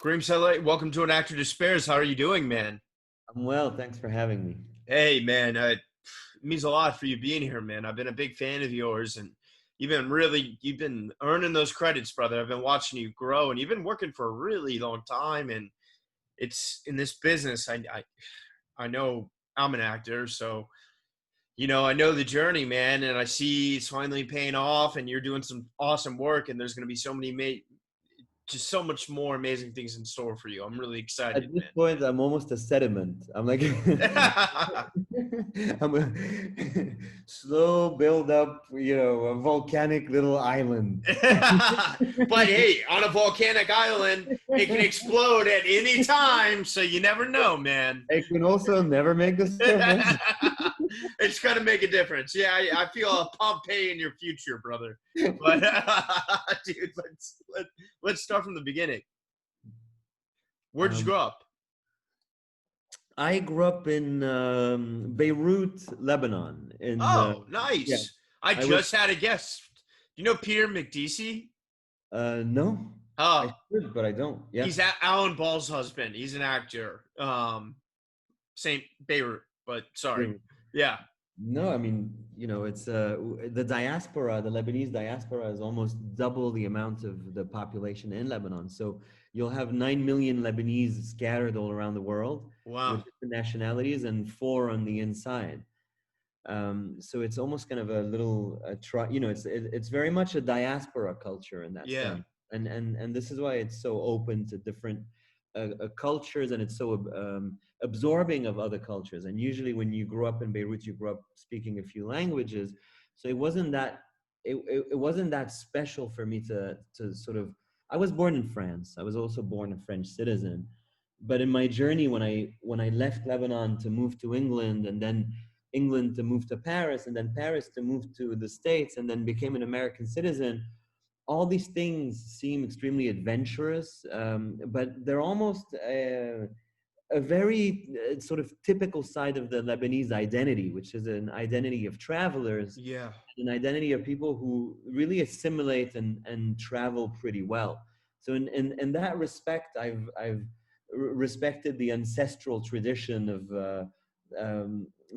Karim Saleh, welcome to An Actor Despairs. How are you doing, man? I'm well, thanks for having me. Hey, man, it means a lot for you being here, man. I've been a big fan of yours, and you've been earning those credits, brother. I've been watching you grow, and you've been working for a really long time. And it's in this business. I know I'm an actor, so I know the journey, man, and I see it's finally paying off, and you're doing some awesome work, and there's going to be just so much more amazing things in store for you. I'm really At excited, this point, I'm almost a sediment. I'm like, man. I'm a slow build up, a volcanic little island. But hey, on a volcanic island, it can explode at any time, so you never know, man. I can also never make the surface. It's gonna make a difference. Yeah, I feel a Pompeii in your future, brother. But dude, let's start from the beginning. Where'd you Um, grow up? I grew up in Beirut, Lebanon. Oh, Yeah, nice. I I was. just had a guest. Do you know Peter McDeesey? No, I Oh, should, but I don't. Yeah. he's Alan Ball's husband. He's an actor. Saint Beirut, but sorry. Yeah. No, I mean, it's the diaspora, the Lebanese diaspora is almost double the amount of the population in Lebanon. So you'll have 9 million Lebanese scattered all around the world with Wow. different nationalities and four on the inside. So it's almost kind of a little, it's very much a diaspora culture in that Yeah. sense. And this is why it's so open to different cultures, and it's so absorbing of other cultures. And usually when you grow up in Beirut, you grow up speaking a few languages. So it wasn't that special for me to sort of, I was born in France. I was also born a French citizen. But in my journey, when I left Lebanon to move to England, and then England to move to Paris, and then Paris to move to the States, and then became an American citizen, all these things seem extremely adventurous, but they're almost a very sort of typical side of the Lebanese identity, which is an identity of travelers, Yeah. an identity of people who really assimilate and travel pretty well. So in that respect, I've respected the ancestral tradition of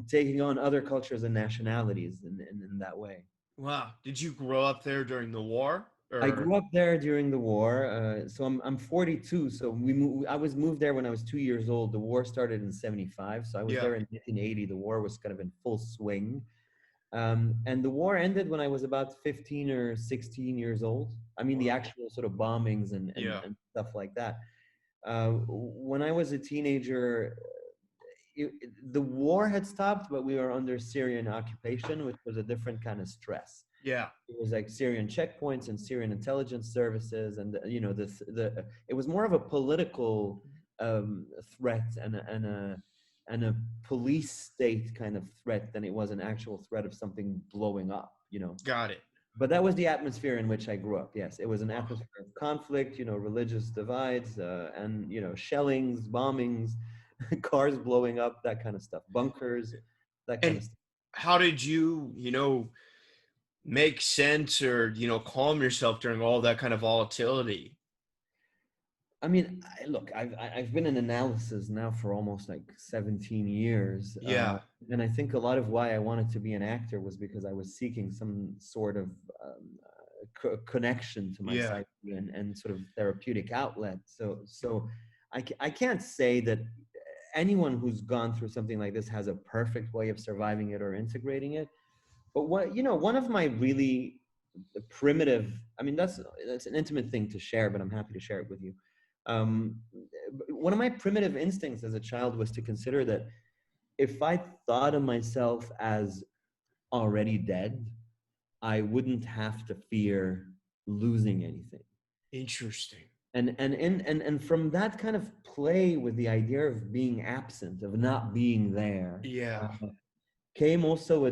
taking on other cultures and nationalities in that way. Wow. Did you grow up there during the war? I Or grew up there during the war, so I'm 42. So I was moved there when I was 2 years old. The war started in '75, so I was yeah. there in 1980. The war was kind of in full swing, and the war ended when I was about 15 or 16 years old. I mean, the Wow. actual sort of bombings Yeah. and stuff like that. When I was a teenager, the war had stopped, but we were under Syrian occupation, which was a different kind of stress. Yeah. It was like Syrian checkpoints and Syrian intelligence services, and it was more of a political threat and a police state kind of threat than it was an actual threat of something blowing up. Got it. But that was the atmosphere in which I grew up. Yes, it was an Wow. atmosphere of conflict, religious divides, and shellings, bombings, cars blowing up, that kind of stuff, bunkers, that kind And of stuff. how did you make sense or, calm yourself during all that kind of volatility? I mean, look, I've been in analysis now for almost like 17 years, Yeah. and I think a lot of why I wanted to be an actor was because I was seeking some sort of connection to my Yeah. psyche and sort of therapeutic outlet. So I can't say that anyone who's gone through something like this has a perfect way of surviving it or integrating it. But one of my really primitive, I mean, that's an intimate thing to share, but I'm happy to share it with you. Um, One of my primitive instincts as a child was to consider that if I thought of myself as already dead, I wouldn't have to fear losing anything. Interesting. And from that kind of play with the idea of being absent, of not being there, Yeah. came also a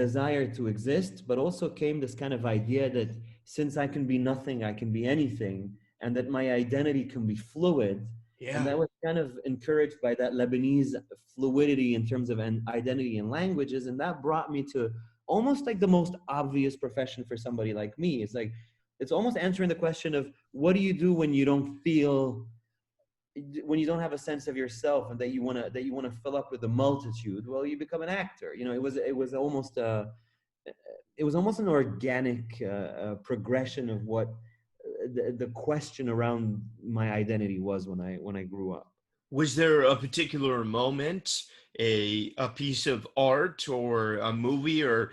desire to exist, but also came this kind of idea that since I can be nothing, I can be anything, and that my identity can be fluid. And Yeah. that was kind of encouraged by that Lebanese fluidity in terms of an identity and languages. And that brought me to almost like the most obvious profession for somebody like me. It's almost answering the question of what do you do when you don't feel when you don't have a sense of yourself and that you want to fill up with the multitude, well, you become an actor. You know, it was almost an organic progression of what the question around my identity was when I grew up. Was there a particular moment, a piece of art or a movie or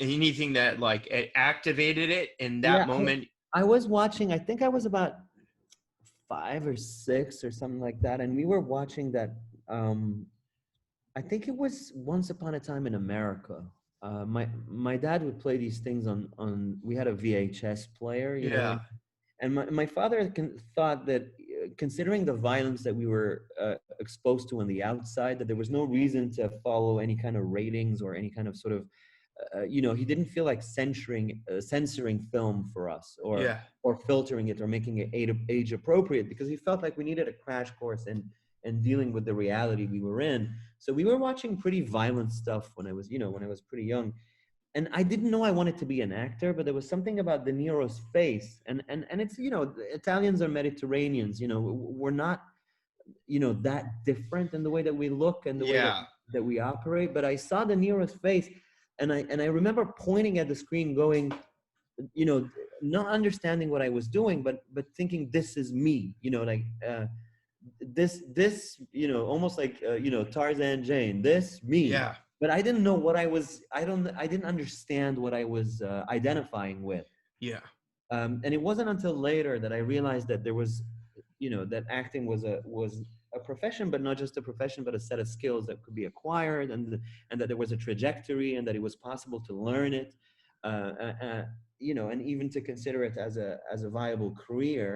anything that like activated it in that Yeah, moment? I was watching. I think I was about 5 or 6 or something like that, and we were watching that. Um, I think it was Once Upon a Time in America. My dad would play these things on. We had a VHS player, you know, Yeah, and my father thought that considering the violence that we were exposed to on the outside, that there was no reason to follow any kind of ratings or any kind of sort of you know, he didn't feel like censoring film for us yeah, or filtering it or making it age appropriate, because he felt like we needed a crash course in dealing with the reality we were in. So we were watching pretty violent stuff when I was, you know, when I was pretty young. And I didn't know I wanted to be an actor, but there was something about De Niro's face, and it's, you know, the Italians are Mediterraneans, you know, we're not, you know, that different in the way that we look and the way yeah, that we operate. But I saw De Niro's face, and I remember pointing at the screen, going, you know, not understanding what I was doing, but thinking, this is me, you know, like this, you know, almost like you know, Tarzan Jane, this me. yeah, But I didn't know what I was. I didn't understand what I was identifying with. yeah, And it wasn't until later that I realized that there was, you know, that acting was a profession, but not just a profession, but a set of skills that could be acquired, and that there was a trajectory, and that it was possible to learn it, uh, uh, uh, you know, and even to consider it as a viable career.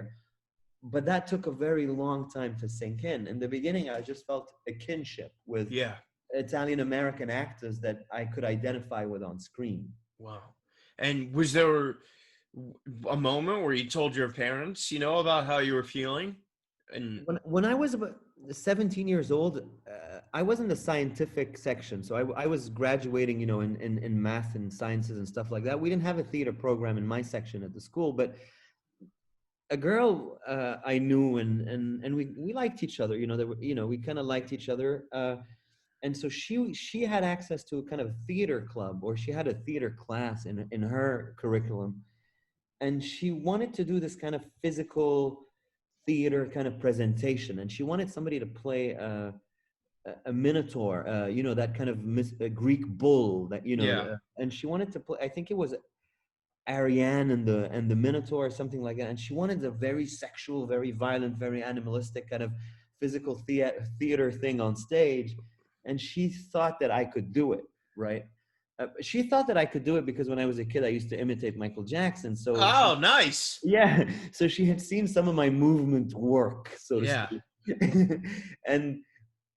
But that took a very long time to sink in. In the beginning, I just felt a kinship with yeah. Italian American actors that I could identify with on screen. Wow. And was there a moment where you told your parents, about how you were feeling? And When I was about 17 years old, I was in the scientific section. So I was graduating, you know, in math and sciences and stuff like that. We didn't have a theater program in my section at the school, but a girl I knew, and we liked each other. You know, you know, we kind of liked each other. And so she had access to a kind of theater club, or she had a theater class in her curriculum, and she wanted to do this kind of physical theater kind of presentation, and she wanted somebody to play a minotaur, you know, that kind of a Greek bull, that, you know, yeah, and she wanted to play, I think it was Ariane and the Minotaur or something like that. And she wanted a very sexual, very violent, very animalistic kind of physical theater thing on stage. And she thought that I could do it, right? She thought that I could do it because when I was a kid, I used to imitate Michael Jackson. So oh, she, nice. yeah, so she had seen some of my movement work, so to Yeah, speak. and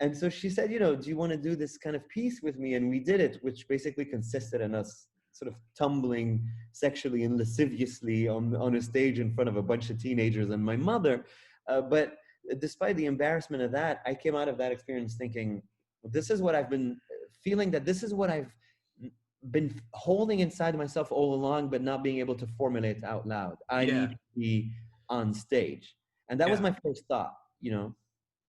and so she said, you know, do you want to do this kind of piece with me? And we did it, which basically consisted in us sort of tumbling sexually and lasciviously on a stage in front of a bunch of teenagers and my mother. But despite the embarrassment of that, I came out of that experience thinking, this is what I've been feeling, that this is what I've been holding inside myself all along, but not being able to formulate out loud. I yeah, need to be on stage. And that was yeah. my first thought, you know.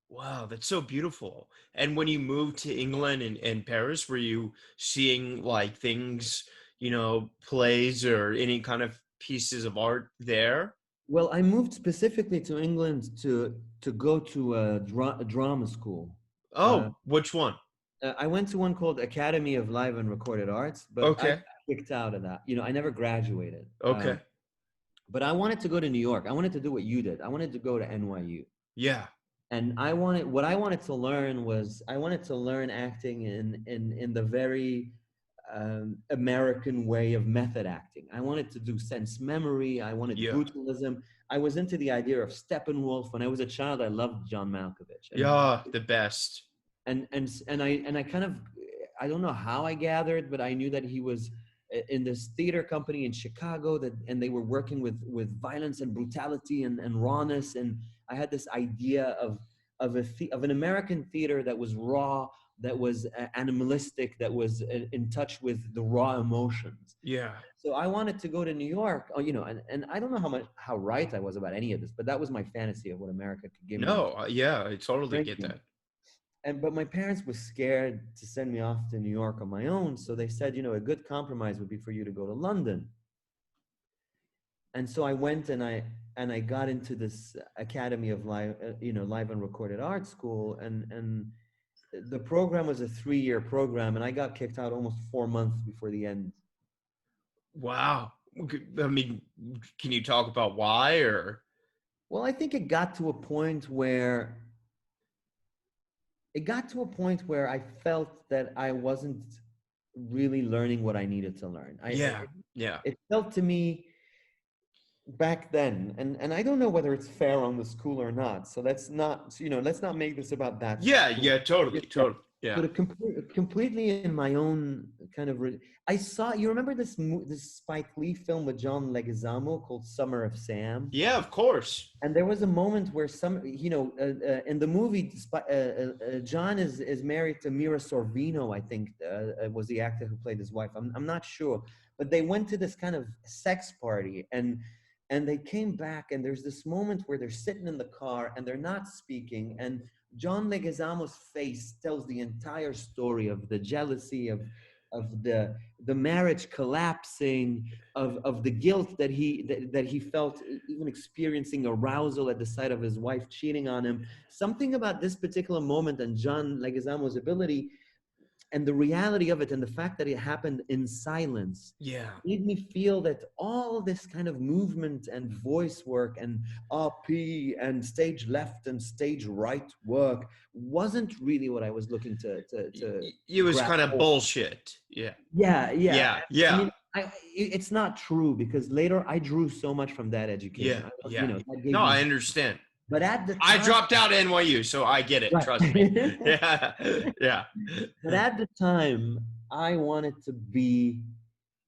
Wow, that's so beautiful. And when you moved to England and Paris, were you seeing like things, plays or any kind of pieces of art there? Well, I moved specifically to England to go to a drama school. Uh, Oh, which one? I went to one called Academy of Live and Recorded Arts, but I got Okay, kicked out of that. You know, I never graduated. okay. But I wanted to go to New York. I wanted to do what you did. I wanted to go to NYU. Yeah, And I wanted to learn was, I wanted to learn acting in the very American way of method acting. I wanted to do sense memory. I wanted yeah, brutalism. I was into the idea of Steppenwolf. When I was a child, I loved John Malkovich, yeah, the best. and I kind of, I don't know how I gathered, but I knew that he was in this theater company in Chicago, that and they were working with violence and brutality and rawness, and I had this idea of an American theater that was raw, that was animalistic, that was in touch with the raw emotions. Yeah. So I wanted to go to New York, and I don't know how right I was about any of this, but that was my fantasy of what America could give me No, yeah, I totally get drinking. that. But my parents were scared to send me off to New York on my own, so they said, a good compromise would be for you to go to London. And so I went and I got into this Academy of Live and Recorded Art School, and the program was a 3-year program, and I got kicked out almost 4 months before the end. Wow. I mean, can you talk about why or? Well, I think it got to a point where I felt that I wasn't really learning what I needed to learn. Yeah. Yeah. It felt to me back then, and I don't know whether it's fair on the school or not. So let's not make this about that Yeah. school. Yeah. Totally. Totally. Yeah. But completely in my own kind of, I saw. You remember this Spike Lee film with John Leguizamo called Summer of Sam? Yeah. Of course. And there was a moment where in the movie, John is married to Mira Sorvino, I think, was the actor who played his wife. I'm not sure, but they went to this kind of sex party, and they came back, and there's this moment where they're sitting in the car and they're not speaking, and John Leguizamo's face tells the entire story of the jealousy, of the marriage collapsing, of the guilt that he felt, even experiencing arousal at the sight of his wife cheating on him. Something about this particular moment and John Leguizamo's ability and the reality of it, and the fact that it happened in silence, Yeah. made me feel that all this kind of movement and voice work and RP and stage left and stage right work wasn't really what I was looking to It was grab kind of hold. bullshit. Yeah. Yeah. Yeah. I Yeah. mean, it's not true, because later I drew so much from that education. Yeah. Yeah. That gave No, I me. understand. But at the I time, dropped out of NYU, so I get it. right. Trust me. Yeah. Yeah. But at the time, I wanted to be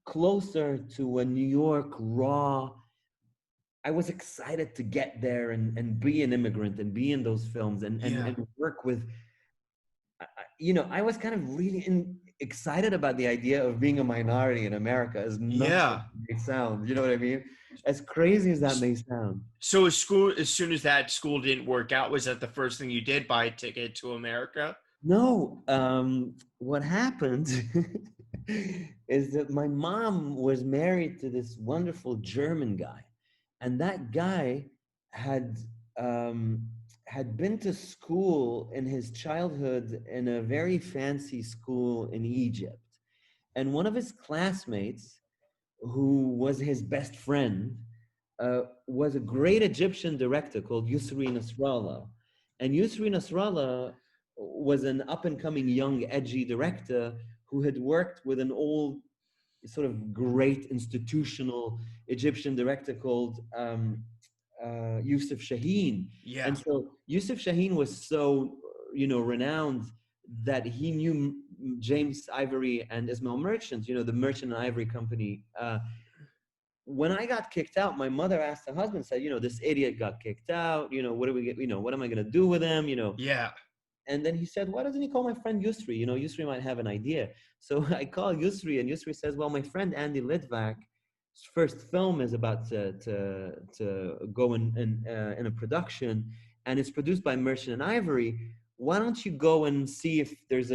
closer to a New York raw. I was excited to get there and be an immigrant and be in those films Yeah. and work with, I was kind of really excited about the idea of being a minority in America, as nuts as Yeah. it may sound. You know what I mean? As crazy as that may sound. So as soon as that school didn't work out, was that the first thing you did? Buy a ticket to America? No, what happened is that my mom was married to this wonderful German guy, and that guy had um, had been to school in his childhood in a very fancy school in Egypt, and one of his classmates, who was his best friend, was a great Egyptian director called Yusri Nasrallah. And Yusri Nasrallah was an up and coming young, edgy director who had worked with an old, sort of great institutional Egyptian director called Yusuf Shaheen. Yeah. And so Yusuf Shaheen was so, renowned, that he knew James Ivory and Ismail Merchant, the Merchant and Ivory Company. When I got kicked out, my mother asked her husband, said, this idiot got kicked out. What do we get? What am I going to do with him? Yeah. And then he said, why doesn't he call my friend Yusri? Yusri might have an idea. So I call Yusri, and Yusri says, well, my friend Andy Litvak's first film is about to go in a production, and it's produced by Merchant and Ivory. Why don't you go and see if there's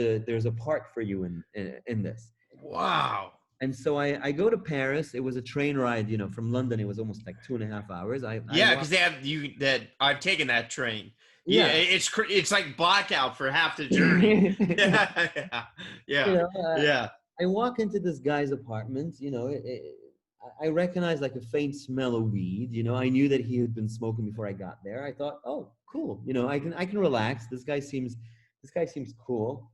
a part for you in this? Wow. And so I go to Paris. It was a train ride, from London. It was almost like 2.5 hours. Yeah, because they have that. I've taken that train. Yeah, Yeah. it's like blackout for half the journey. Yeah, yeah, yeah. I walk into this guy's apartment. I recognized like a faint smell of weed. I knew that he had been smoking before I got there. I thought, oh, cool. I can relax. This guy seems cool.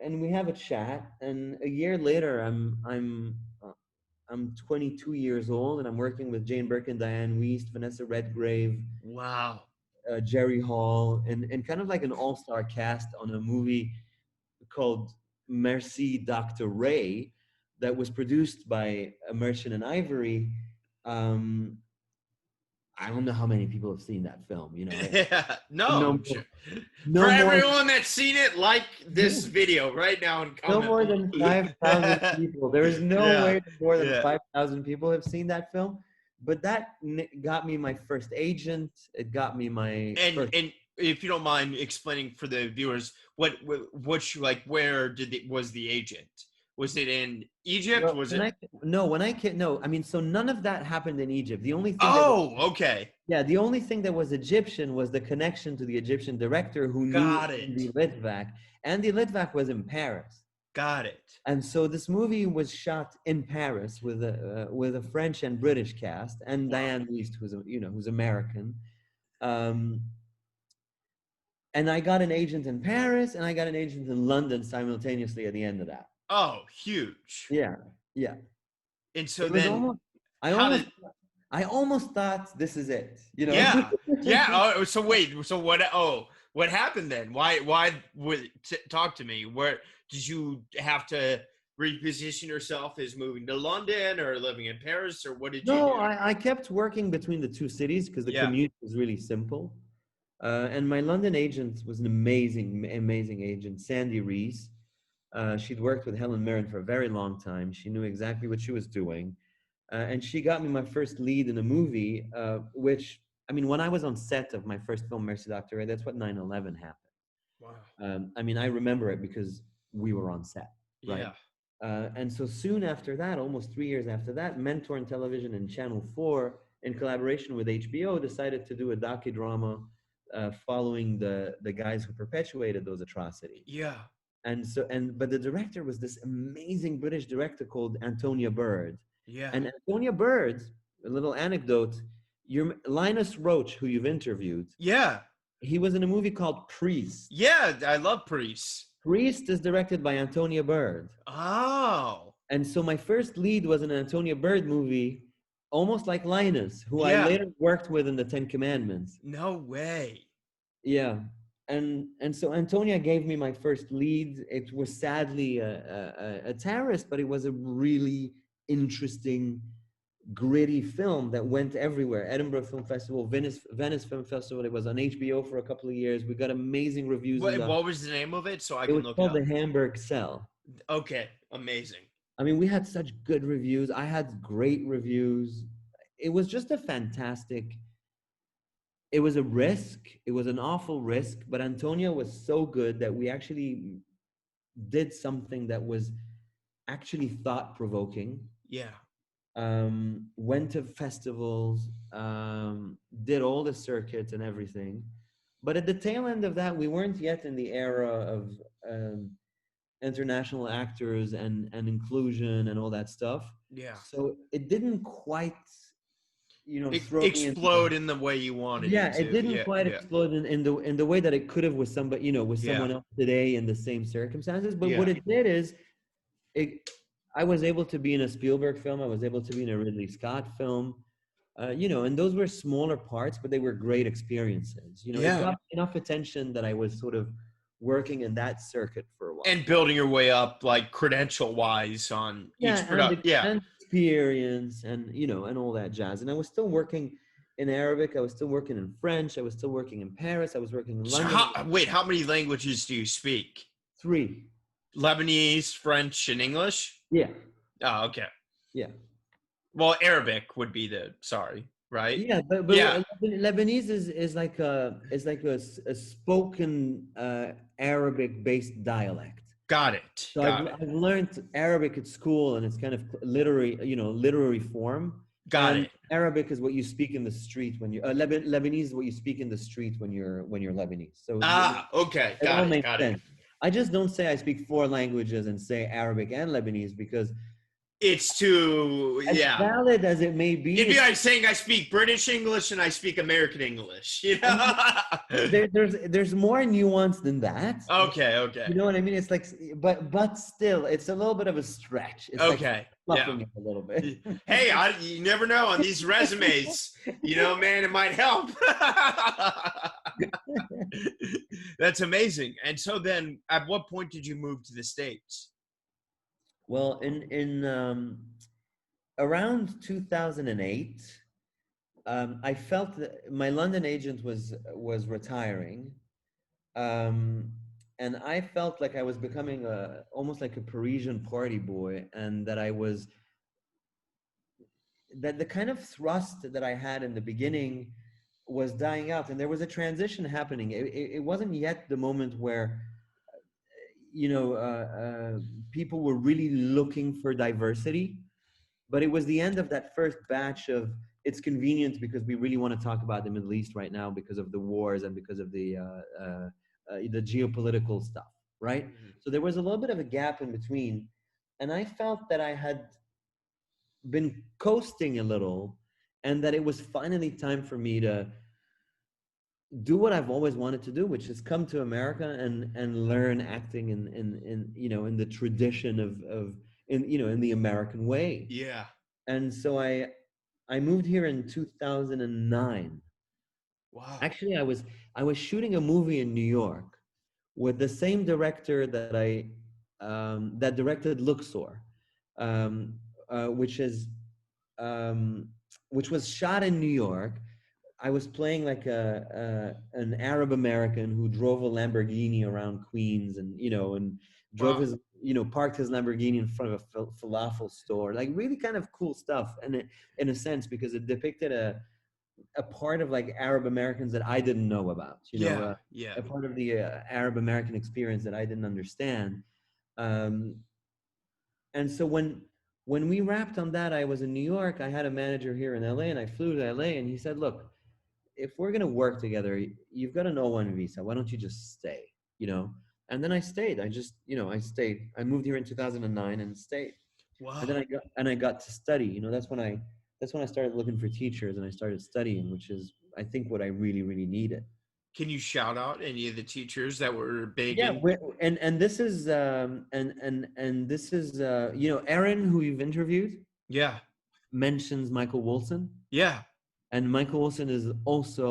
And we have a chat. And a year later, I'm 22 years old, and I'm working with Jane Birkin, Diane Wiest, Vanessa Redgrave, Wow. Jerry Hall, and kind of like an all-star cast on a movie called Merci Dr. Ray, that was produced by Merchant and Ivory. I don't know how many people have seen that film. You know, Yeah, no, no, sure. For no more, everyone that's seen it, like this video right now and no comment more below. than 5,000 people. There is no Yeah, way that more than yeah. 5,000 people have seen that film. But that got me my first agent. It got me my first. And if you don't mind explaining for the viewers, like where was the agent? Was it in Egypt? Well, Was it? no, I mean, so none of that happened in Egypt. The only thing that was, Oh, okay. yeah, the only thing that was Egyptian was the connection to the Egyptian director who knew Got it. Andy Litvak. Andy Litvak was in Paris. Got it. And so this movie was shot in Paris with a French and British cast, and Wow. Diane Wiest, who's American. Um, and I got an agent in Paris, and I got an agent in London simultaneously at the end of that. Oh, huge. Yeah, yeah. And so It was then, almost. how did? I almost thought this is it. You know. Yeah, yeah. Oh, so wait. So what? Oh, what happened then? Why? Talk to me. Where did you have to reposition yourself as moving to London or living in Paris, or what did you No, do? I kept working between the two cities because the Yeah. commute was really simple. And my London agent was an amazing agent, Sandy Rees. She'd worked with Helen Mirren for a very long time. She knew exactly what she was doing. And she got me my first lead in a movie, which, I mean, when I was on set of my first film, Mercy Doctor Ray, that's what 9/11 happened. Wow. I mean, I remember it because we were on set, right? Yeah. And so soon after that, almost 3 years after that, Mentor in Television and Channel 4, in collaboration with HBO, decided to do a docudrama following the guys who perpetuated those atrocities. Yeah. But the director was this amazing British director called Antonia Bird. Yeah. And Antonia Bird, a little anecdote, Linus Roach, who you've interviewed, Yeah. he was in a movie called Priest. Yeah. I love Priest. Priest is directed by Antonia Bird. Oh. And so my first lead was an Antonia Bird movie, almost like Linus, who I Yeah. later worked with in the Ten Commandments. No way. Yeah. And so Antonia gave me my first lead. It was sadly a terrorist, but it was a really interesting, gritty film that went everywhere. Edinburgh Film Festival, Venice Film Festival. It was on HBO for a couple of years. We got amazing reviews. What was the name of it? So I can It was look called it up. The Hamburg Cell. Okay. Amazing. I mean, we had such good reviews. I had great reviews. It was just a fantastic. It was a risk. It was an awful risk, but Antonia was so good that we actually did something that was actually thought-provoking. Yeah. Went to festivals, did all the circuits and everything. But at the tail end of that, we weren't yet in the era of international actors and inclusion and all that stuff. Yeah. So it didn't quite, throw Explode in the way you wanted it to. it didn't quite explode in the way that it could have with somebody, with someone else today in the same circumstances. But what it did is, I was able to be in a Spielberg film. I was able to be in a Ridley Scott film, and those were smaller parts, but they were great experiences. It got enough attention that I was sort of working in that circuit for a while. And building your way up, like credential-wise on each product. And experience and, and all that jazz. And I was still working in Arabic. I was still working in French. I was still working in Paris. I was working in London. How many languages do you speak? 3. Lebanese, French, and English? Yeah. Oh, okay. Yeah. Well, Arabic would be right? Yeah, but Lebanese is like a spoken Arabic-based dialect. Got it. So I've learned Arabic at school, and it's kind of literary form. Got it. Arabic is what you speak in the street when you Lebanese is what you speak in the street when you're Lebanese. So okay, got it. I just don't say I speak 4 languages and say Arabic and Lebanese because it's too as valid as it may be. It'd be like saying I speak British English and I speak American English. There's more nuance than that. Okay. You know what I mean? It's like, but still, it's a little bit of a stretch. It's okay. Like fluffing it a little bit. Hey, you never know on these resumes. Man, it might help. That's amazing. And so then, at what point did you move to the States? Well, in around 2008, I felt that my London agent was retiring, um, and I felt like I was becoming almost like a Parisian party boy, and that I was that the kind of thrust that I had in the beginning was dying out, and there was a transition happening. It wasn't yet the moment where you know people were really looking for diversity, but it was the end of that first batch of it's convenient because we really want to talk about the Middle East right now because of the wars and because of the geopolitical stuff, right? Mhm. So there was a little bit of a gap in between, and I felt that I had been coasting a little, and that it was finally time for me to do what I've always wanted to do, which is come to America and learn acting in in the tradition of in in the American way. Yeah. And so I moved here in 2009. Wow. Actually, I was shooting a movie in New York with the same director that directed Luxor, um, which is um, which was shot in New York. I was playing like a an Arab American who drove a Lamborghini around Queens, and and drove Wow. his parked his Lamborghini in front of a falafel store, like really kind of cool stuff, and in a sense because it depicted a part of like Arab Americans that I didn't know about, Yeah. Yeah. a part of the Arab American experience that I didn't understand. Um, and so when we wrapped on that, I was in New York. I had a manager here in LA, and I flew to LA, and he said, "Look, if we're gonna work together, you've got an O1 visa. Why don't you just stay?" You know. And then I stayed. I stayed. I moved here in 2009 and stayed. And then Wow. I got to study. That's when I started looking for teachers and I started studying, which is I think what I really really needed. Can you shout out any of the teachers that were big Yeah, in? and this is and this is Aaron, who you've interviewed, Yeah. mentions Michael Wilson, Yeah. and Michael Wilson is also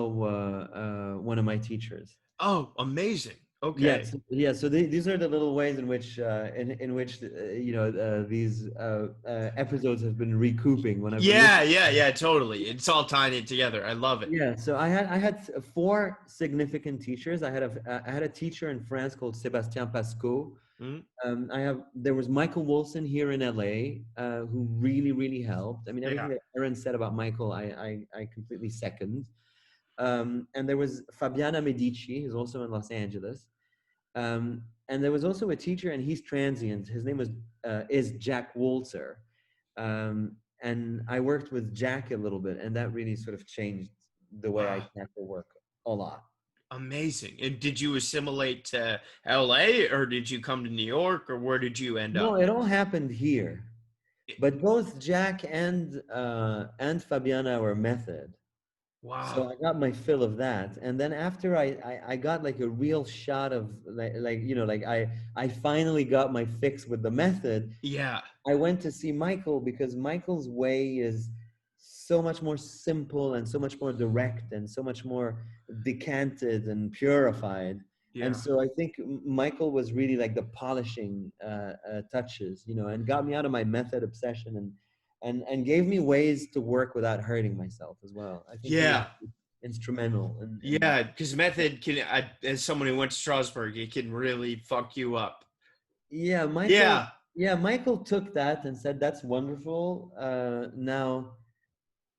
one of my teachers. Oh, amazing. Okay. Yes, yeah. So these are the little ways in which these episodes have been recouping when I've been Yeah, listening. yeah, yeah, totally. It's all tying it together. I love it. Yeah, so I had four significant teachers. I had a teacher in France called Sébastien Pasco. Mhm. There was Michael Wilson here in LA, who really really helped. I mean, Yeah. everything that Aaron said about Michael, I completely second. And there was Fabiana Medici, who's also in Los Angeles. And there was also a teacher, and he's transient. His name is Jack Walter. And I worked with Jack a little bit, and that really sort of changed the way I Wow. tackle work a lot. Amazing. And did you assimilate to LA or did you come to New York or where did you end No, up? it all happened here. But both Jack and Fabiana were method. So Wow. I got my fill of that, and then after I got like a real shot of like I finally got my fix with the method. Yeah. I went to see Michael because Michael's way is so much more simple and so much more direct and so much more decanted and purified. And Yeah. so I think Michael was really like the polishing touches, and got me out of my method obsession and gave me ways to work without hurting myself as well. I think he was Yeah. instrumental in Yeah. Because method can, as someone who went to Strasbourg, it can really fuck you up. yeah, Michael. Yeah. Yeah, Michael took that and said, "That's wonderful. Now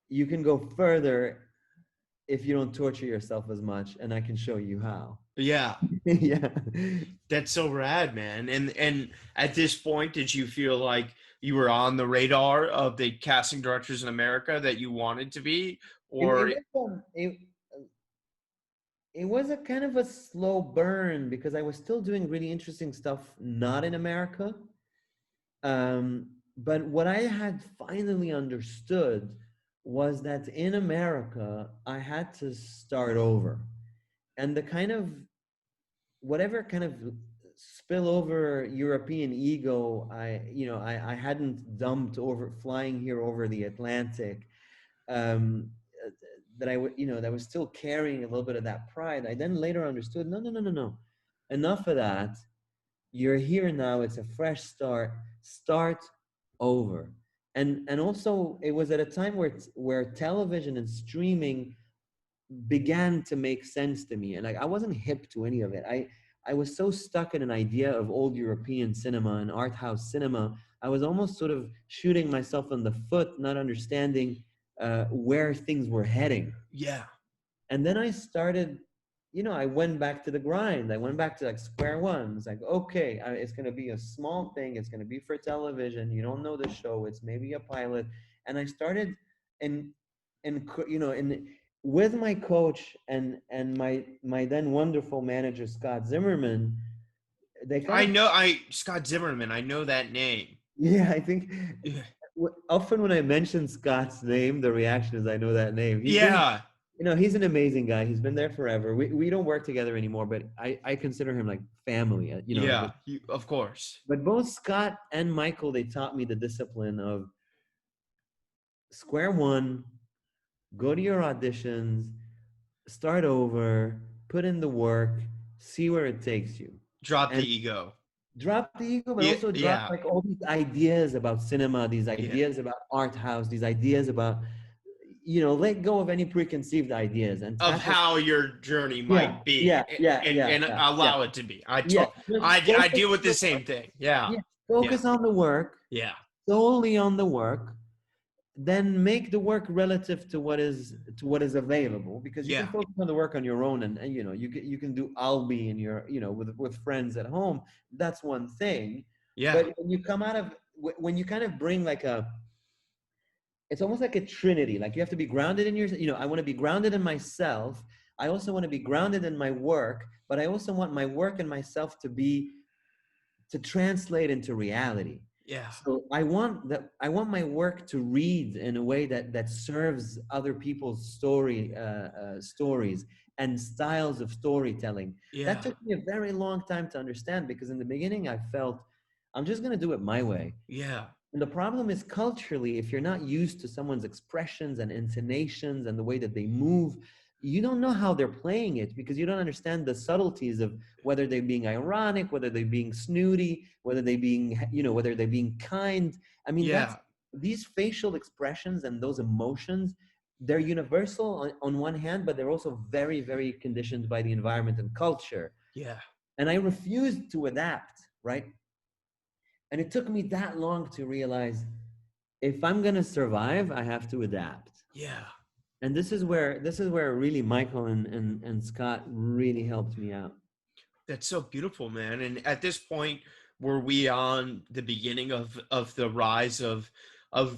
you can go further if you don't torture yourself as much, and I can show you how." Yeah. Yeah. That's so rad, man. And at this point, did you feel like you were on the radar of the casting directors in America that you wanted to be? It, it Or was it was a kind of a slow burn because I was still doing really interesting stuff not in America. But what I had finally understood was that in America I had to start over, and the kind of whatever kind of spillover European ego I hadn't dumped over flying here over the Atlantic, um, that that was still carrying a little bit of that pride. I then later understood, no, no, no, no, no, enough of that. You're here now. It's a fresh start. Start over. And also it was at a time where television and streaming began to make sense to me, and like I wasn't hip to any of it. I was so stuck in an idea of old European cinema and art house cinema. I was almost sort of shooting myself in the foot, not understanding where things were heading. Yeah. And then I started, I went back to the grind. I went back to like square one. It's like, okay, it's going to be a small thing. It's going to be for television. You don't know the show. It's maybe a pilot. And I started in, in with my coach and my then wonderful manager, Scott Zimmerman, they kind I of, know Scott Zimmerman. I know that name. yeah, I think Yeah. often when I mention Scott's name, the reaction is I know that name. Yeah. He's an amazing guy. He's been there forever. We don't work together anymore, but I consider him like family. Yeah. Of course. But both Scott and Michael, they taught me the discipline of square one, go to your auditions, start over, put in the work, see where it takes you, Drop the and ego. drop the ego, but Yeah. also drop Yeah. like all these ideas about cinema, these Yeah. ideas about art house, these ideas about, let go of any preconceived ideas and Of tackle. how your journey Yeah, might be, yeah, yeah, yeah, and yeah, yeah, allow it to be. yeah. Just I focus deal on with the the same work. thing. Yeah. Yeah, Yeah. focus on the work, Yeah. solely on the work, then make the work relative to what is available, because you can Yeah. focus on the work on your own, and you can do albi in your, with friends at home. That's one thing. Yeah. But when you come out of, when you kind of bring like it's almost like a trinity. Like you have to be grounded in your, I want to be grounded in myself. I also want to be grounded in my work, but I also want my work and myself to translate into reality. Yeah. So I want my work to read in a way that serves other people's stories and styles of storytelling. That Yeah. took me a very long time to understand, because in the beginning I felt I'm just going to do it my way. Yeah. And the problem is, culturally, if you're not used to someone's expressions and intonations and the way that they move, you don't know how they're playing it, because you don't understand the subtleties of whether they're being ironic, whether they're being snooty, whether they're being kind. I mean, that's Yeah. these facial expressions and those emotions, they're universal on one hand, but they're also very, very conditioned by the environment and culture. Yeah. And I refused to adapt, right? And it took me that long to realize, if I'm gonna survive, I have to adapt. Yeah. And this is where really Michael and Scott really helped me out. That's so beautiful, man. And at this point, were we on the beginning of the rise of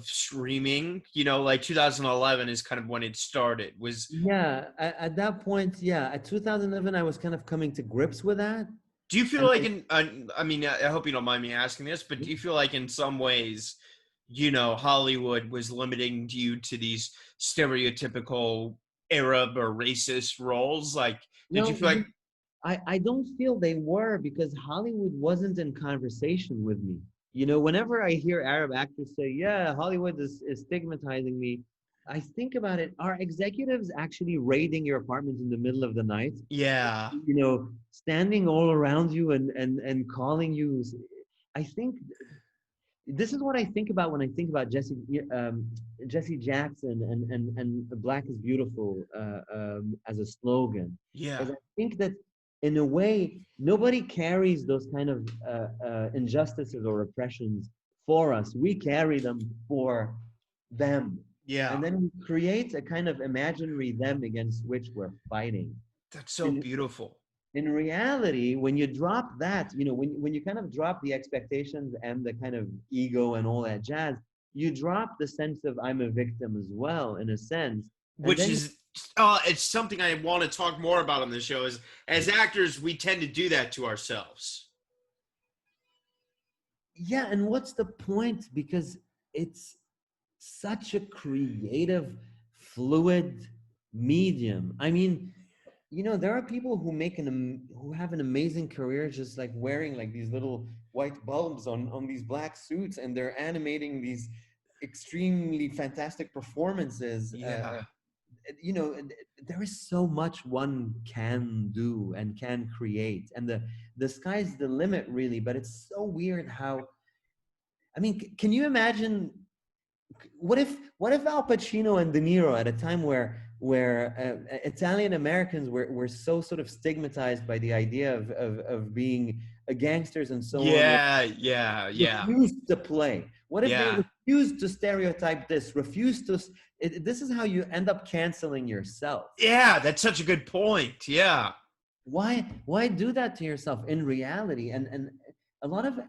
streaming? Like 2011 is kind of when it started. Yeah, at that point, yeah, at 2011, I was kind of coming to grips with that. Do you feel And like I mean, I hope you don't mind me asking this, but do you feel like in some ways, Hollywood was limiting you to these stereotypical Arab or racist roles? Like, did you no, feel like, I don't feel they were, because Hollywood wasn't in conversation with me. Whenever I hear Arab actors say, yeah, Hollywood is stigmatizing me, I think about it. Are executives actually raiding your apartment in the middle of the night? yeah, Standing all around you and calling you? I think this is what I think about when I think about Jesse Jackson and Black is Beautiful as a slogan. yeah, Is I think that in a way nobody carries those kind of injustices or oppressions for us. We carry them for them, yeah. and then we create a kind of imaginary them against which we're fighting. That's so In beautiful. in reality, when you drop that, when you kind of drop the expectations and the kind of ego and all that jazz, you drop the sense of I'm a victim as well, in a sense. And Which then, is it's something I want to talk more about on the show. Is as actors, we tend to do that to ourselves. yeah, and what's the point? Because it's such a creative, fluid medium. I mean, there are people who have an amazing career just like wearing like these little white bulbs on these black suits, and they're animating these extremely fantastic performances. Yeah, You know, there is so much one can do and can create, and the sky's the limit, really. But it's so weird how, I mean, can you imagine? what if Al Pacino and De Niro at a time where Italian Americans were so sort of stigmatized by the idea of being gangsters and so on, Yeah, yeah, yeah, refused to play? What if they yeah, refused to stereotype this? Refused to. This is how you end up canceling yourself. yeah. That's such a good point. Yeah, Why do that to yourself in reality? And a lot of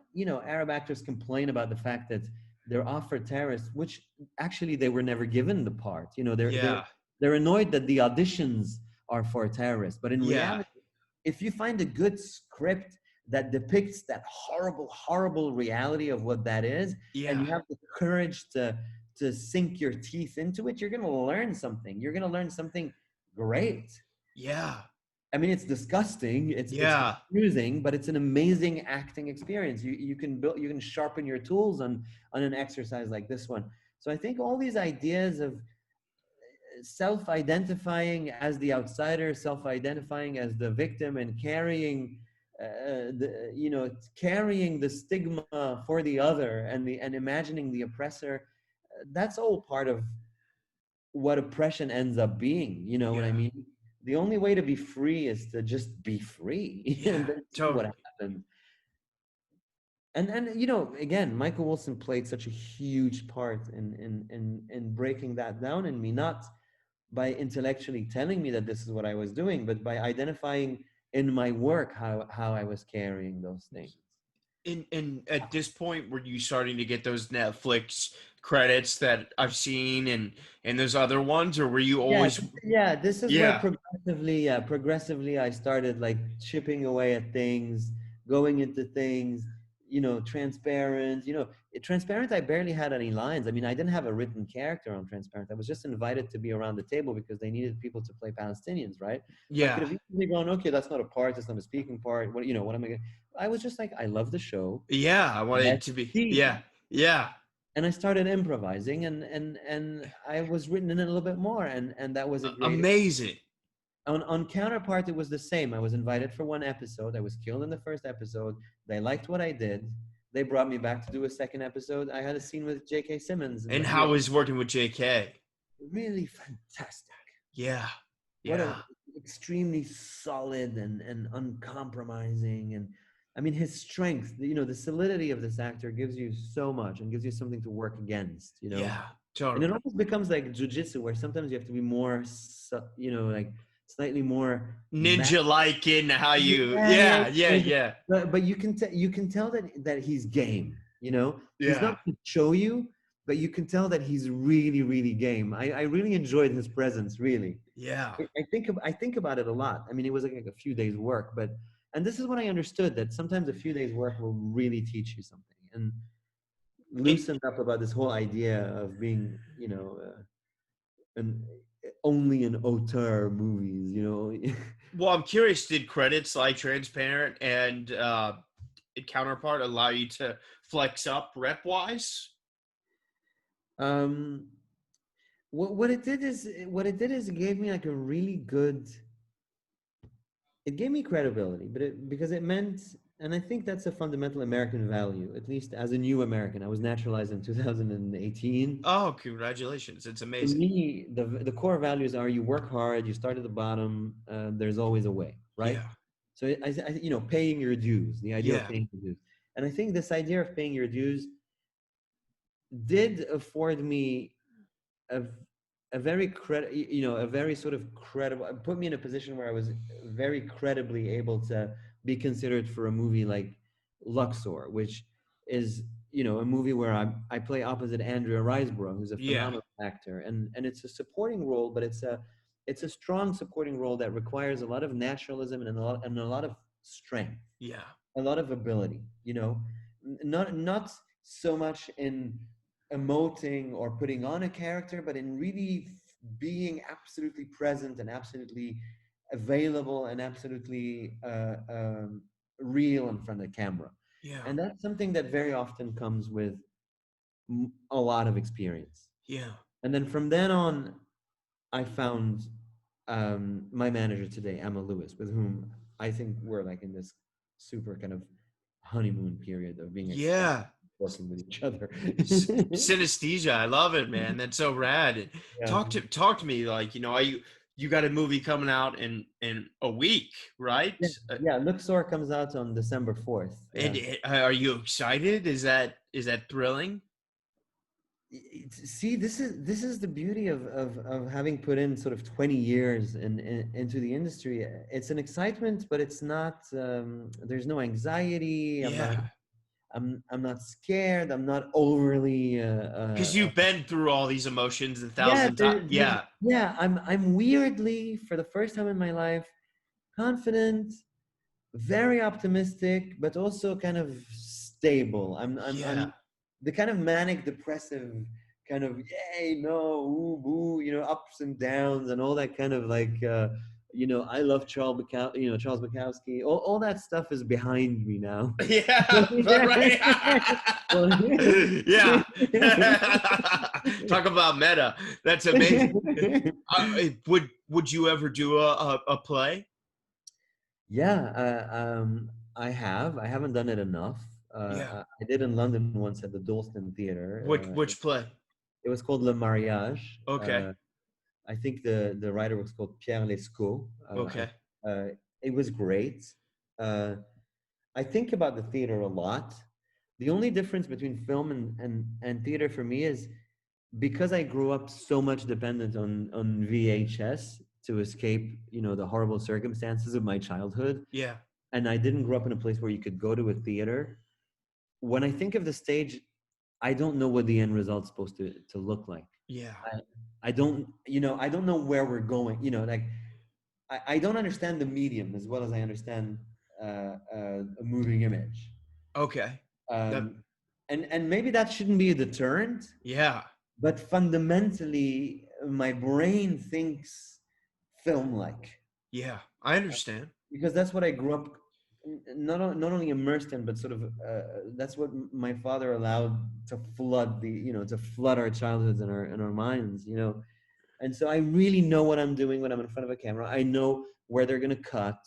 Arab actors complain about the fact that they're offered terrorists, which actually they were never given the part. yeah, They're annoyed that the auditions are for terrorists, but in yeah, reality, if you find a good script that depicts that horrible reality of what that is, and yeah, you have the courage to sink your teeth into it, you're going to learn something. You're going to learn something great. yeah, I mean, it's disgusting. It's yeah. confusing, but it's an amazing acting experience. You can sharpen your tools on an exercise like this one. So I think all these ideas of self-identifying as the outsider, self-identifying as the victim, and carrying the stigma for the other, and imagining the oppressor, that's all part of what oppression ends up being. You know what I Yeah, mean? The only way to be free is to just be free and yeah, then see what totally. happens. And again, Michael Wilson played such a huge part in breaking that down in me, not by intellectually telling me that this is what I was doing, but by identifying in my work how I was carrying those things. And at this point, were you starting to get those Netflix credits that I've seen and those other ones, or were you Yeah, always? yeah. This is where Yeah, progressively, I started like chipping away at things, going into things, transparent. Transparent. I barely had any lines. I mean, I didn't have a written character on Transparent. I was just invited to be around the table because they needed people to play Palestinians, right? So I could yeah, have easily gone, okay, that's not a part. It's not a speaking part. What am I going? I was just like, I love the show. yeah. I wanted it Let's to be. see. Yeah, yeah. And I started improvising, and I was written in a little bit more, and that was a great. Amazing. On Counterpart, it was the same. I was invited for one episode. I was killed in the first episode. They liked what I did. They brought me back to do a second episode. I had a scene with J.K. Simmons, and And how is working with JK? really fantastic. Yeah, What a yeah, extremely solid and uncompromising, and I mean his strength. The solidity of this actor gives you so much and gives you something to work against. yeah. And it Totally. almost becomes like jujitsu, where sometimes you have to be more, like slightly more Ninja like in how you. yeah, yeah, Yeah, yeah, yeah. yeah, But you can tell that he's game. He's not yeah, to show you, but you can tell that he's really, really game. I really enjoyed his presence. Really, yeah. I think about it a lot. I mean, it was like a few days work, and this is what I understood, that sometimes a few days work will really teach you something, and And loosened up about this whole idea of being, an only an auteur movies. well, I'm curious. Did credits like Transparent and Counterpart allow you to flex up rep wise? um, what it did is it gave me like a really good. It gave me credibility, because it meant, and I think that's a fundamental American value, at least as a new American. I was naturalized in 2018. Oh, congratulations! It's To amazing. me, the core values are: you work hard, you start at the bottom, there's always a way, right? Yeah, So paying your dues, the idea of yeah, paying your dues. And I think this idea of paying your dues did afford me a, a very sort of credible, put me in a position where I was very credibly able to be considered for a movie like Luxor, which is a movie where I play opposite Andrea Riseborough, who's a yeah, phenomenal actor, and it's a supporting role, but it's a strong supporting role that requires a lot of naturalism and a lot of strength, yeah, a lot of ability, not so much in emoting or putting on a character, but in really being absolutely present and absolutely available and absolutely real in front of the camera. yeah, And that's something that very often comes with a lot of experience. yeah, And then from then on, I found my manager today, Emma Lewis, with whom I think we're like in this super kind of honeymoon period of being ecstatic yeah. working with each other. Synesthesia. I love it, man. That's so rad. Yeah. Talk to me, like, you got a movie coming out in a week, right? Yeah, yeah. Luxor comes out on December 4th. And Yeah. are you excited? Is that thrilling? See, this is the beauty of having put in sort of 20 years into the industry. It's an excitement, but it's not. There's no anxiety. Yeah, I'm not scared. I'm not overly. because you've been through all these emotions a Yeah, thousand times. Yeah, yeah. I'm weirdly, for the first time in my life, confident, very optimistic, but also kind of stable. I'm yeah. the kind of manic depressive kind of yay, no, ooh, boo, ups and downs and all that kind of like I love Charles Bukowski. All that stuff is behind me now. Yeah, right. Well, Yeah. Talk about meta. That's amazing. Would you ever do a play? yeah, I haven't done it enough. Yeah. I did in London once at the Dalston Which Theatre. which play? It was called Le Mariage. Okay. I think the writer was called Pierre Lescaut. Okay. It was great. Uh, I think about the theater a lot. The only difference between film and theater for me is because I grew up so much dependent on VHS to escape, the horrible circumstances of my childhood, Yeah. and I didn't grow up in a place where you could go to a theater. When I think of the stage, I don't know what the end result's supposed to look like. Yeah. I don't, I don't know where we're going. Like I don't understand the medium as well as I understand a moving image. Okay. That. Um, and maybe that shouldn't be a deterrent, Yeah. but fundamentally, my brain thinks film like, Yeah. I understand. because that's what I grew up not only immersed in, but sort of that's what my father allowed to flood to flood our childhoods and our minds. And so I really know what I'm doing when I'm in front of a camera. I know where they're going to cut.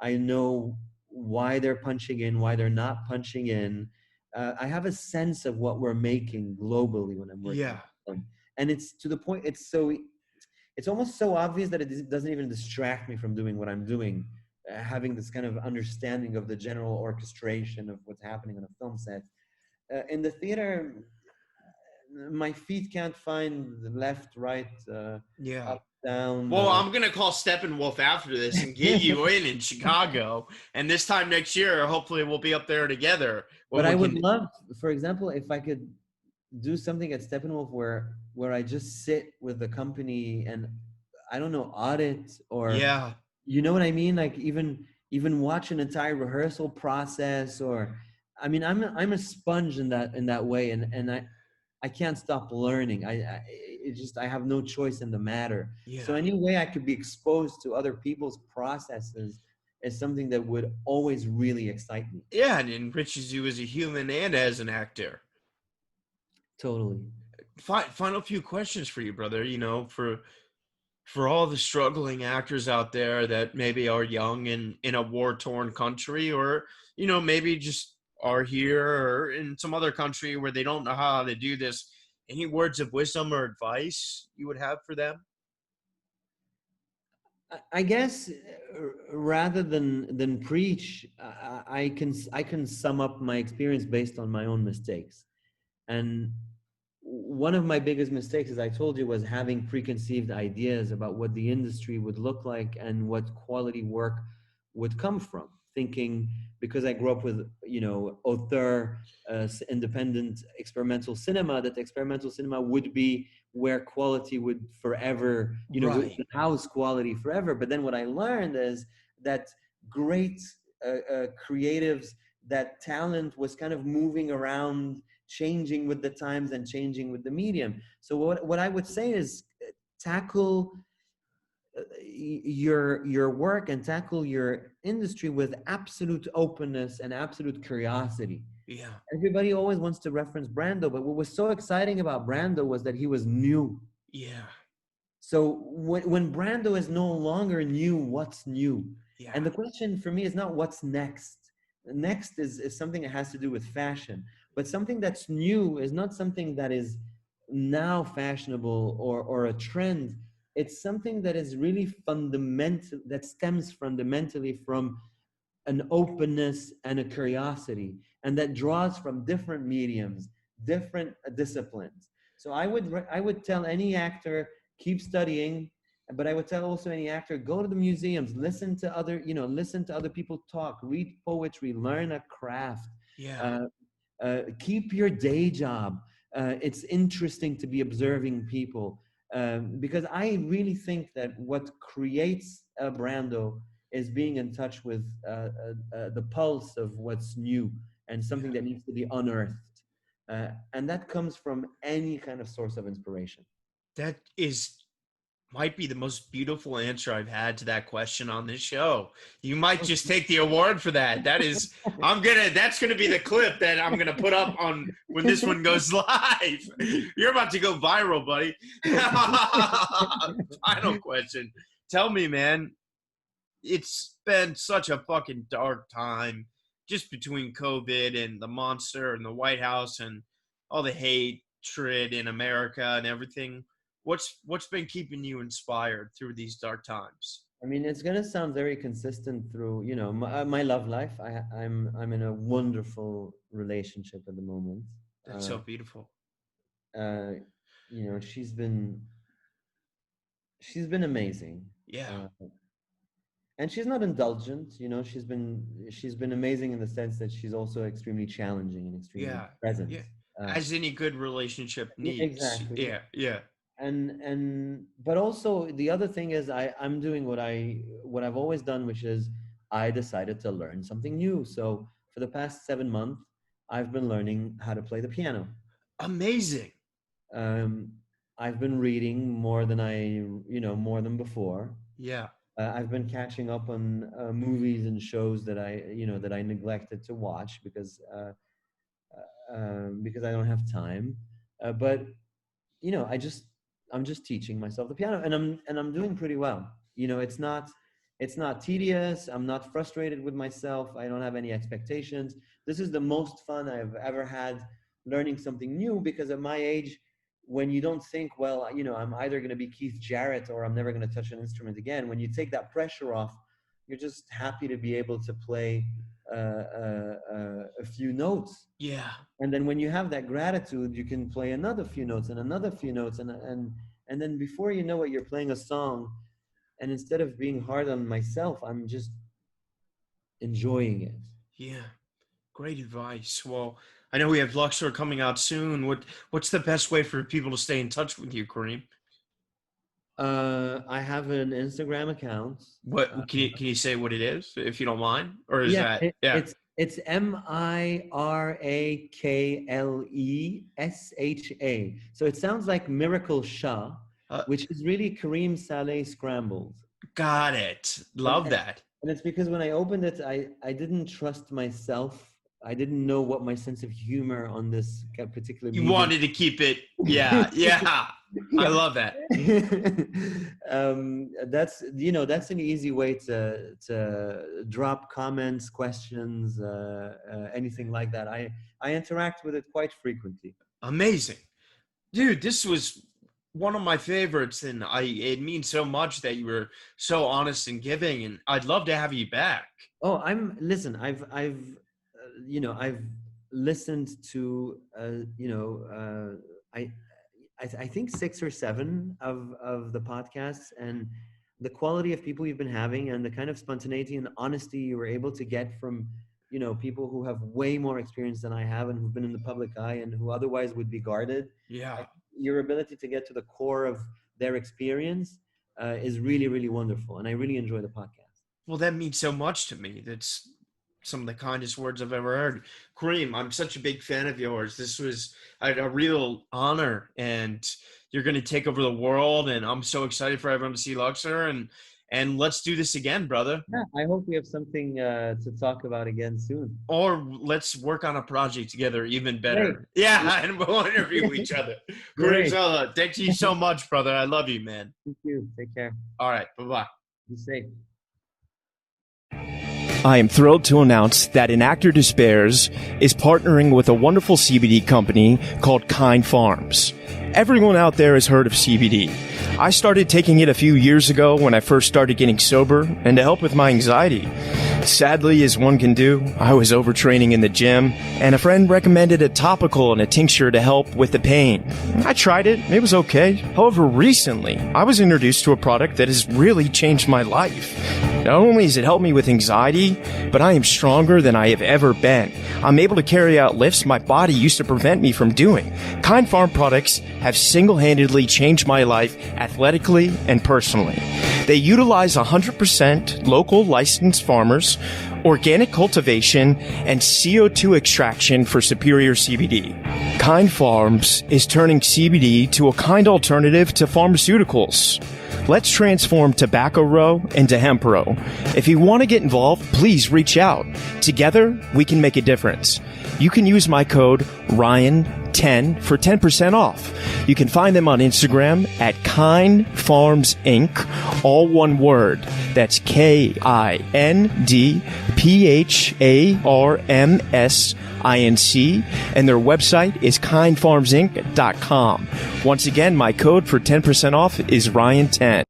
I know why they're punching in, why they're not punching in. I have a sense of what we're making globally when I'm working Yeah. on film. And it's to the point, it's almost so obvious that it doesn't even distract me from doing what I'm doing. Having this kind of understanding of the general orchestration of what's happening on a film set. In the theater, my feet can't find the left, right, Yeah. up, down. Well, I'm gonna call Steppenwolf after this and get you in Chicago, and this time next year, hopefully, we'll be up there together But when I we would can. love, for example, if I could do something at Steppenwolf where I just sit with the company and I don't know, audit, or Yeah. you know what I mean? Like even watch an entire rehearsal process, or I mean, I'm a sponge in that way, and I can't stop learning. I have no choice in the matter. So Yeah. any way I could be exposed to other people's processes is something that would always really excite me. Yeah, and enriches you as a human and as an actor. Totally. Final few questions for you, brother. For all the struggling actors out there that maybe are young and in a war-torn country, or maybe just are here or in some other country where they don't know how to do this, any words of wisdom or advice you would have for them? I guess rather than preach, I can sum up my experience based on my own mistakes. And one of my biggest mistakes, as I told you, was having preconceived ideas about what the industry would look like and what quality work would come from. Thinking, because I grew up with, auteur, independent experimental cinema, that experimental cinema would be where quality would forever, would Right. house quality forever. But then what I learned is that great creatives, that talent was kind of moving around, changing with the times and changing with the medium. So what I would say is tackle your work and tackle your industry with absolute openness and absolute curiosity. Yeah. Everybody always wants to reference Brando, but what was so exciting about Brando was that he was new. Yeah. So when Brando is no longer new, what's new? Yeah. And the question for me is not what's next. Next is something that has to do with fashion. But something that's new is not something that is now fashionable or a trend. It's something that is really fundamental, that stems fundamentally from an openness and a curiosity, and that draws from different mediums, different disciplines. So I would tell any actor, keep studying, but I would tell also any actor, go to the museums, listen to other, listen to other people talk, read poetry, learn a craft. Yeah. Keep your day job. It's interesting to be observing people, because I really think that what creates a Brando is being in touch with the pulse of what's new and something Yeah. that needs to be unearthed. And that comes from any kind of source of inspiration. That is might be the most beautiful answer I've had to that question on this show. You might just take the award for that. That's gonna be the clip that I'm gonna put up on when this one goes live. You're about to go viral, buddy. Final question. Tell me, man, it's been such a fucking dark time just between COVID and the monster and the White House and all the hatred in America and everything. What's been keeping you inspired through these dark times? I mean, it's gonna sound very consistent through, my love life. I'm in a wonderful relationship at the moment. That's so beautiful. Uh, she's been amazing. Yeah. And she's not indulgent, she's been amazing in the sense that she's also extremely challenging and extremely present. Yeah. As any good relationship needs. Exactly. Yeah. And but also the other thing is I'm doing what I've always done, which is I decided to learn something new. So for the past 7 months, I've been learning how to play the piano. Amazing. I've been reading more than before. Yeah. I've been catching up on movies and shows that I neglected to watch because I don't have time. But I'm just teaching myself the piano, and I'm doing pretty well. It's not tedious. I'm not frustrated with myself. I don't have any expectations. This is the most fun I've ever had learning something new, because at my age, when you don't think, well, I'm either going to be Keith Jarrett or I'm never going to touch an instrument again, when you take that pressure off, you're just happy to be able to play a few notes. Yeah. And then when you have that gratitude, you can play another few notes and another few notes, and then before you know it, you're playing a song. And instead of being hard on myself, I'm just enjoying it. Yeah. Great advice. Well, I know we have Luxor coming out soon. What's the best way for people to stay in touch with you, Karim? I have an Instagram account. What can you say what it is, if you don't mind? Or is it's MIRAKLESHA. So it sounds like Miracle Shah, which is really Karim Saleh scrambled. Got it. Love that. And it's because when I opened it, I didn't trust myself. I didn't know what my sense of humor on this particular medium. You wanted to keep it. Yeah. I love that. That's an easy way to drop comments, questions, anything like that. I interact with it quite frequently. Amazing. Dude, this was one of my favorites, and it means so much that you were so honest and giving, and I'd love to have you back. Oh, I've listened to I think 6 or 7 of the podcasts, and the quality of people you've been having and the kind of spontaneity and honesty you were able to get from people who have way more experience than I have and who've been in the public eye and who otherwise would be guarded. Yeah. Your ability to get to the core of their experience is really, really wonderful, and I really enjoy the podcast. Well, that means so much to me. That's some of the kindest words I've ever heard. Karim, I'm such a big fan of yours. This was a real honor, and you're going to take over the world, and I'm so excited for everyone to see Luxor, and let's do this again, brother. Yeah, I hope we have something to talk about again soon. Or let's work on a project together even better. Great. Yeah, and we'll interview each other. Karim Saleh, thank you so much, brother. I love you, man. Thank you. Take care. All right. Bye-bye. Be safe. I am thrilled to announce that Enactor Despairs is partnering with a wonderful CBD company called Kind Farms. Everyone out there has heard of CBD. I started taking it a few years ago when I first started getting sober and to help with my anxiety. Sadly, as one can do, I was overtraining in the gym, and a friend recommended a topical and a tincture to help with the pain. I tried it. It was okay. However, recently, I was introduced to a product that has really changed my life. Not only has it helped me with anxiety, but I am stronger than I have ever been. I'm able to carry out lifts my body used to prevent me from doing. Kind Farm products have single-handedly changed my life athletically and personally. They utilize 100% local licensed farmers, organic cultivation, and CO2 extraction for superior CBD. Kind Farms is turning CBD to a kind alternative to pharmaceuticals. Let's transform tobacco row into hemp row. If you want to get involved, please reach out. Together, we can make a difference. You can use my code RYAN10 for 10% off. You can find them on Instagram at Kind Farms Inc., all one word. That's KINDPHARMSINC, and their website is kindfarmsinc.com. Once again, my code for 10% off is RYAN10.